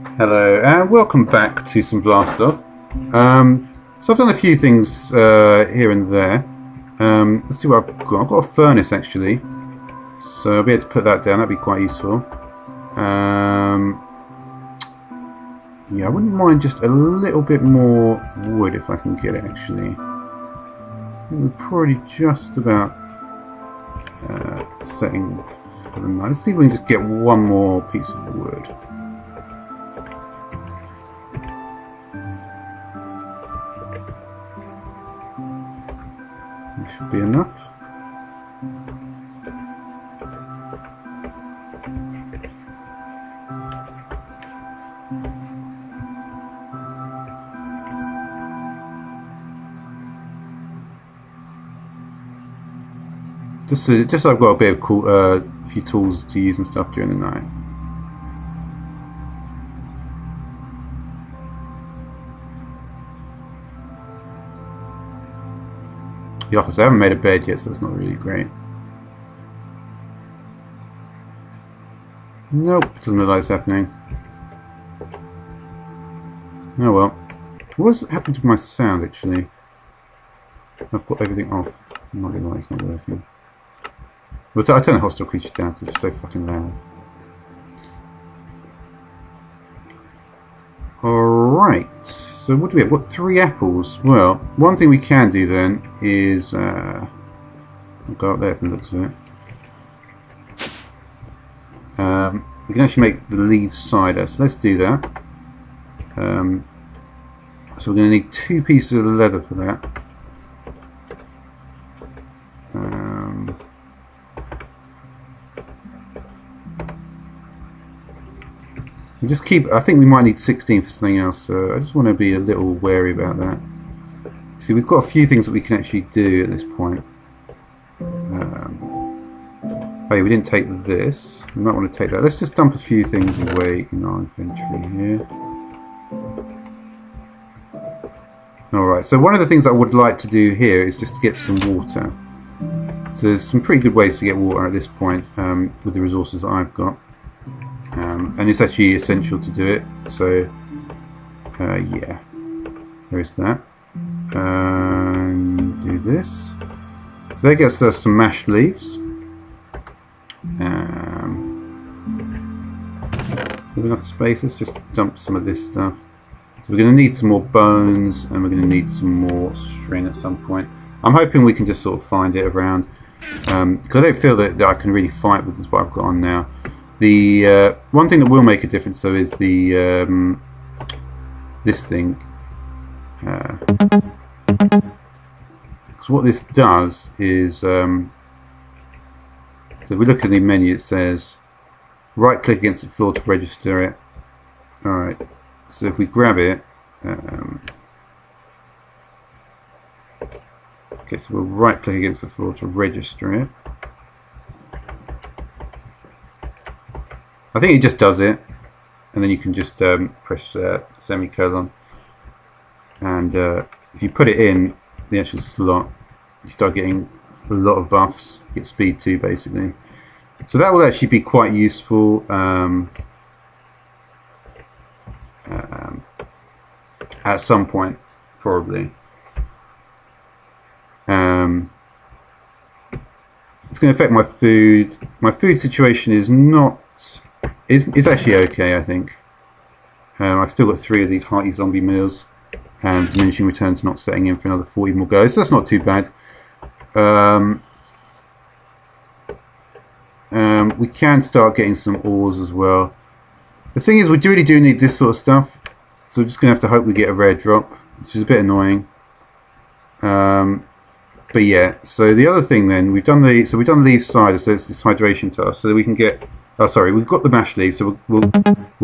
Hello and welcome back to some Blast Off. So I've done a few things here and there. Let's see what I've got. I've got a furnace actually, so I'll be able to put that down. That'd be quite useful. Yeah, I wouldn't mind just a little bit more wood if I can get it actually. We're probably just about setting for the night. Let's see if we can just get one more piece of wood. Should be enough. Just so I've got a bit of cool, a few tools to use and stuff during the night. The office, I haven't made a bed yet, so that's not really great. Nope, doesn't look like it's happening. Oh well. What's happened to my sound actually? I've got everything off. I'm not gonna lie, it's not working. Well, I turn the hostile creature down because it's so fucking loud. Alright, so what do we have? What, 3 apples? Well, one thing we can do then is I'll go up there from the looks of it. We can actually make the leaf cider, so let's do that. So we're going to need 2 pieces of leather for that. Just keep. I think we might need 16 for something else, so I just want to be a little wary about that. See, we've got a few things that we can actually do at this point. Oh yeah, we didn't take this. We might want to take that. Let's just dump a few things away in our inventory here. Alright, so one of the things I would like to do here is just to get some water. So there's some pretty good ways to get water at this point with the resources that I've got. And it's actually essential to do it, so yeah, there is that. And do this. So that gets us some mashed leaves. Have enough space? Let's just dump some of this stuff. So we're going to need some more bones, and we're going to need some more string at some point. I'm hoping we can just sort of find it around, because I don't feel that I can really fight with what I've got on now. The one thing that will make a difference though is the this thing. Because what this does is, so if we look at the menu, it says right click against the floor to register it. Alright, so if we grab it, okay, so we'll right click against the floor to register it. I think it just does it, and then you can just press semicolon, and if you put it in the actual slot, you start getting a lot of buffs. You get speed 2 basically, so that will actually be quite useful at some point probably. It's going to affect my food. My food situation is not. It's actually okay, I think. I've still got 3 of these hearty zombie meals, and diminishing returns not setting in for another 40 more goes, so that's not too bad. We can start getting some ores as well. The thing is, we really do need this sort of stuff, so we're just going to have to hope we get a rare drop, which is a bit annoying. But yeah, so the other thing then, we've done leaf cider, so it's this hydration task, so that we can get. Oh, sorry, we've got the mashed leaves, so we'll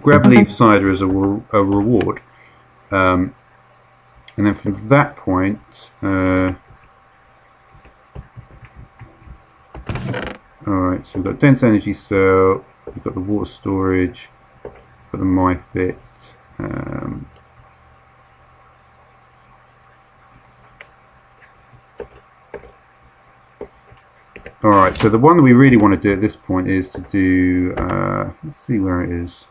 grab leaf cider as a reward, and then from that point, all right. So we've got dense energy cell, we've got the water storage, we've got the myfit. Alright, so the one that we really want to do at this point is to do, let's see where it is.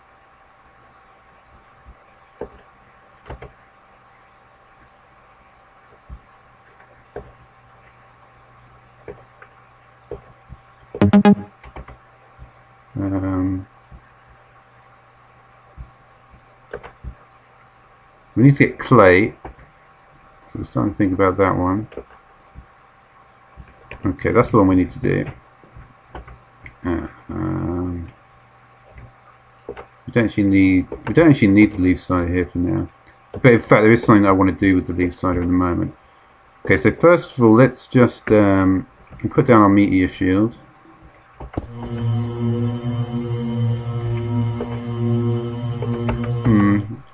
we need to get clay. So we're starting to think about that one. Okay, that's the one we need to do. We don't actually need the leaf cider here for now. But in fact, there is something that I want to do with the leaf cider in a moment. Okay, so first of all, let's just put down our meteor shield.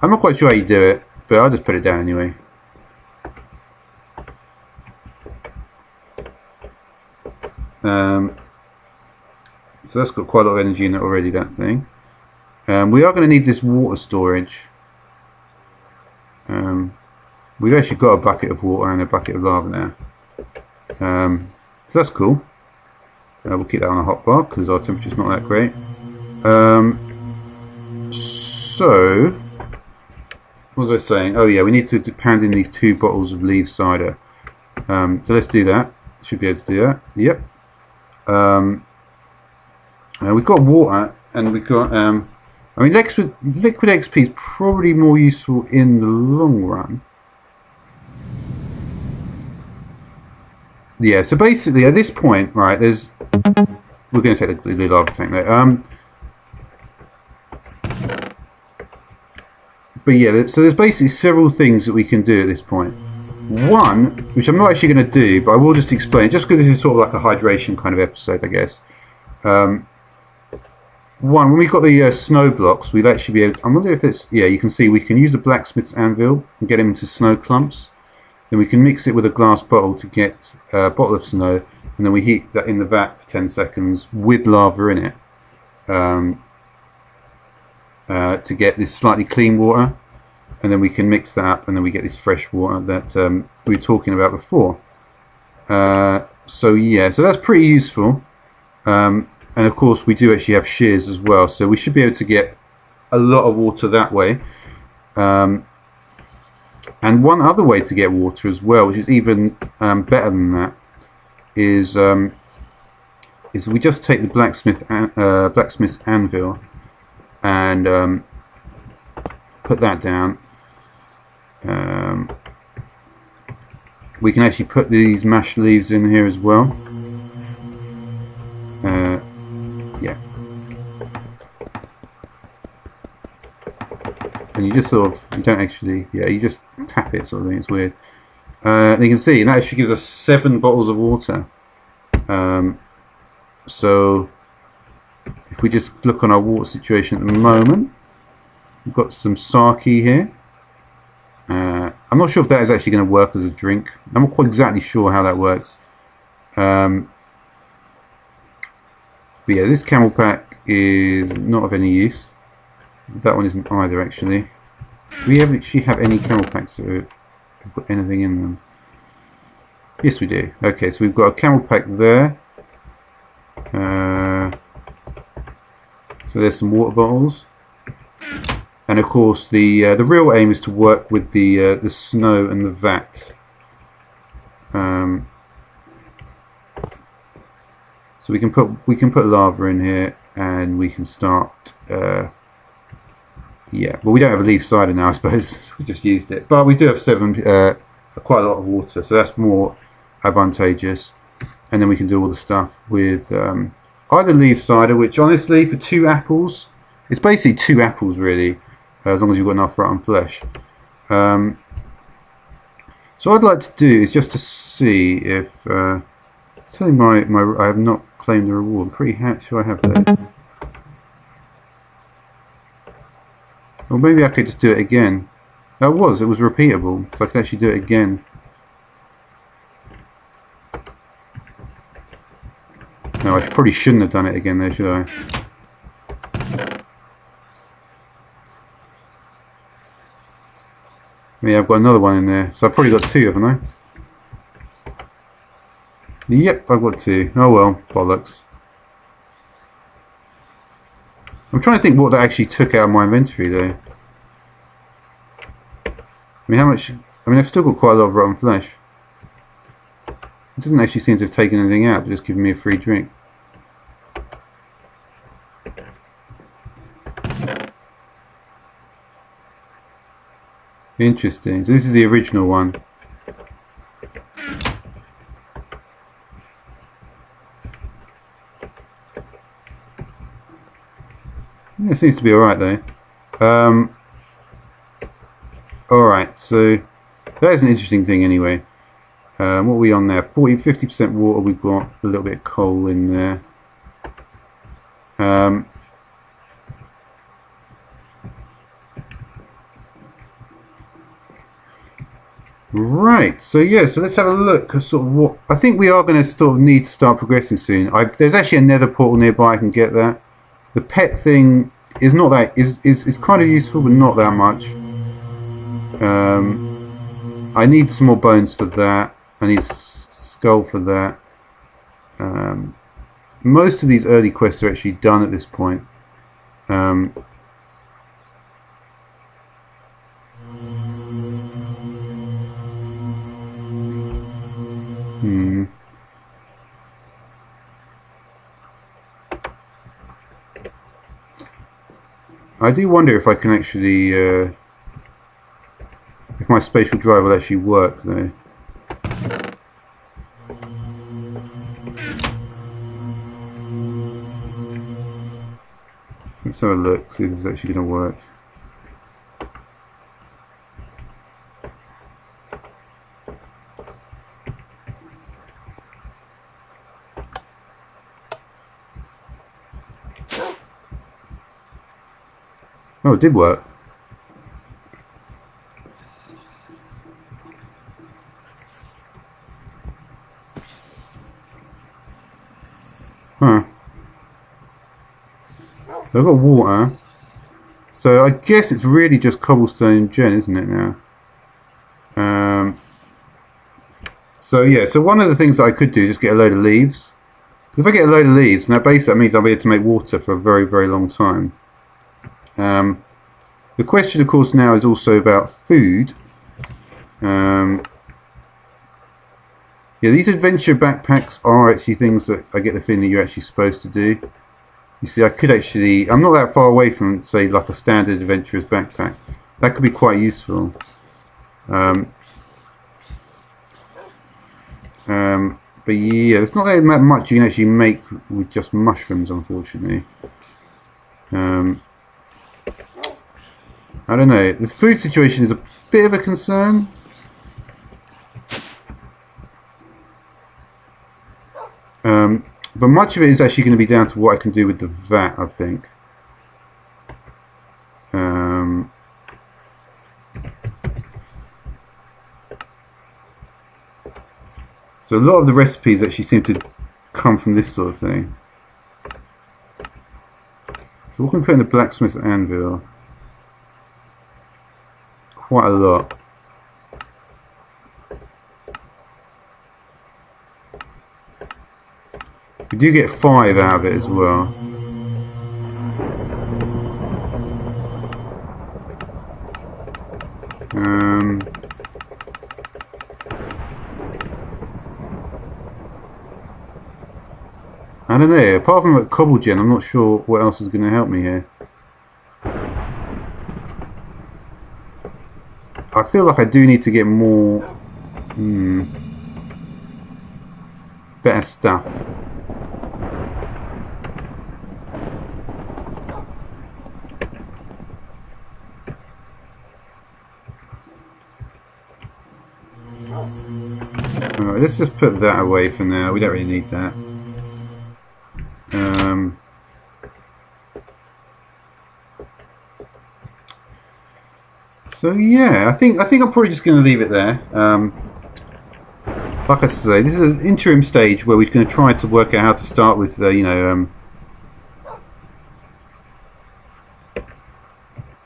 I'm not quite sure how you do it, but I'll just put it down anyway. So that's got quite a lot of energy in it already, that thing. We are going to need this water storage. We've actually got a bucket of water and a bucket of lava now. So that's cool. We'll keep that on a hot bar because our temperature's not that great. So, what was I saying? Oh yeah, we need to pound in these 2 bottles of leaf cider. So let's do that. Should be able to do that. Yep. We've got water and we've got. I mean, liquid XP is probably more useful in the long run. Yeah. So basically, at this point, right? We're going to take the lava tank there. But yeah, so there's basically several things that we can do at this point. One, which I'm not actually going to do, but I will just explain, just because this is sort of like a hydration kind of episode, I guess. One, when we've got the snow blocks, we'll actually be able. I wonder if it's. Yeah, you can see we can use the blacksmith's anvil and get them into snow clumps. Then we can mix it with a glass bottle to get a bottle of snow, and then we heat that in the vat for 10 seconds with lava in it. To get this slightly clean water, and then we can mix that up, and then we get this fresh water that we were talking about before. So yeah, so that's pretty useful. And of course we do actually have shears as well, so we should be able to get a lot of water that way. And one other way to get water as well, which is even better than that, is we just take the blacksmith's anvil and put that down. We can actually put these mashed leaves in here as well. Yeah. And you just sort of, you don't actually, yeah, you just tap it sort of thing, it's weird. And you can see, that actually gives us 7 bottles of water. So, if we just look on our water situation at the moment, we've got some sake here. I'm not sure if that is actually going to work as a drink. I'm not quite exactly sure how that works. But yeah, this camel pack is not of any use. That one isn't either, actually. Do we actually have any camel packs that have got anything in them? Yes, we do. Okay, so we've got a camel pack there. So there's some water bottles. And of course, the real aim is to work with the snow and the vat. So we can put lava in here, and we can start. Yeah, well, we don't have a leaf cider now, I suppose. So we just used it, but we do have quite a lot of water, so that's more advantageous. And then we can do all the stuff with either leaf cider, which honestly, for 2 apples, it's basically 2 apples really. As long as you've got enough rotten flesh. So what I'd like to do is just to see if telling my I have not claimed the reward. I'm pretty sure I have that. Or maybe I could just do it again. It was repeatable, so I could actually do it again. No, I probably shouldn't have done it again though, should I? Yeah, I've got another one in there, so I've probably got 2, haven't I? Yep, I've got 2. Oh well, bollocks. I'm trying to think what that actually took out of my inventory though. I mean, how much? I mean, I've still got quite a lot of rotten flesh. It doesn't actually seem to have taken anything out, but just giving me a free drink. Interesting. So this is the original one. Yeah, it seems to be alright though. Alright, so that is an interesting thing anyway. What are we on there? 50% water, we've got a little bit of coal in there. Right, so yeah, so let's have a look at sort of what I think we are going to sort of need to start progressing soon. There's actually a nether portal nearby, I can get that. The pet thing is not that is kind of useful, but not that much. I need some more bones for that. I need skull for that. Most of these early quests are actually done at this point. I do wonder if I can actually, if my spatial drive will actually work though. Let's have a look, see if this is actually going to work. Oh, it did work. Huh. So I've got water. So I guess it's really just cobblestone gen, isn't it now? So yeah, so one of the things that I could do is just get a load of leaves. If I get a load of leaves, now basically that means I'll be able to make water for a very, very long time. The question, of course, now is also about food. Yeah, these adventure backpacks are actually things that I get the feeling that you're actually supposed to do. You see, I could actually, I'm not that far away from, say, like a standard adventurer's backpack. That could be quite useful. But yeah, there's not that much you can actually make with just mushrooms, unfortunately. I don't know. The food situation is a bit of a concern. But much of it is actually going to be down to what I can do with the vat, I think. So a lot of the recipes actually seem to come from this sort of thing. So what can we put in the blacksmith anvil? Quite a lot. We do get 5 out of it as well. I don't know, apart from that cobble gen, I'm not sure what else is going to help me here. I feel like I do need to get more better stuff. Alright, let's just put that away for now. We don't really need that. So yeah, I think I'm probably just going to leave it there. Like I say, this is an interim stage where we're going to try to work out how to start with, you know.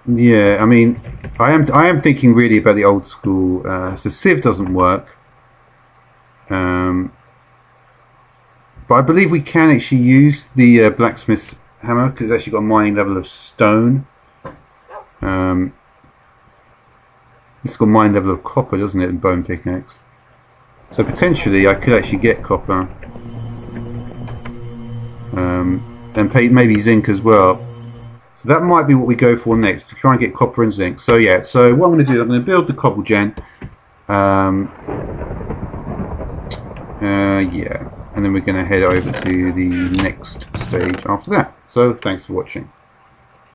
Yeah, I mean, I am thinking really about the old school. So sieve doesn't work, but I believe we can actually use the blacksmith's hammer because it's actually got a mining level of stone. It's got a mining level of copper, doesn't it, in bone pickaxe? So potentially I could actually get copper, and maybe zinc as well. So that might be what we go for next, to try and get copper and zinc. So yeah, so what I'm going to do, I'm going to build the cobble gen. Yeah, and then we're going to head over to the next stage after that. So thanks for watching.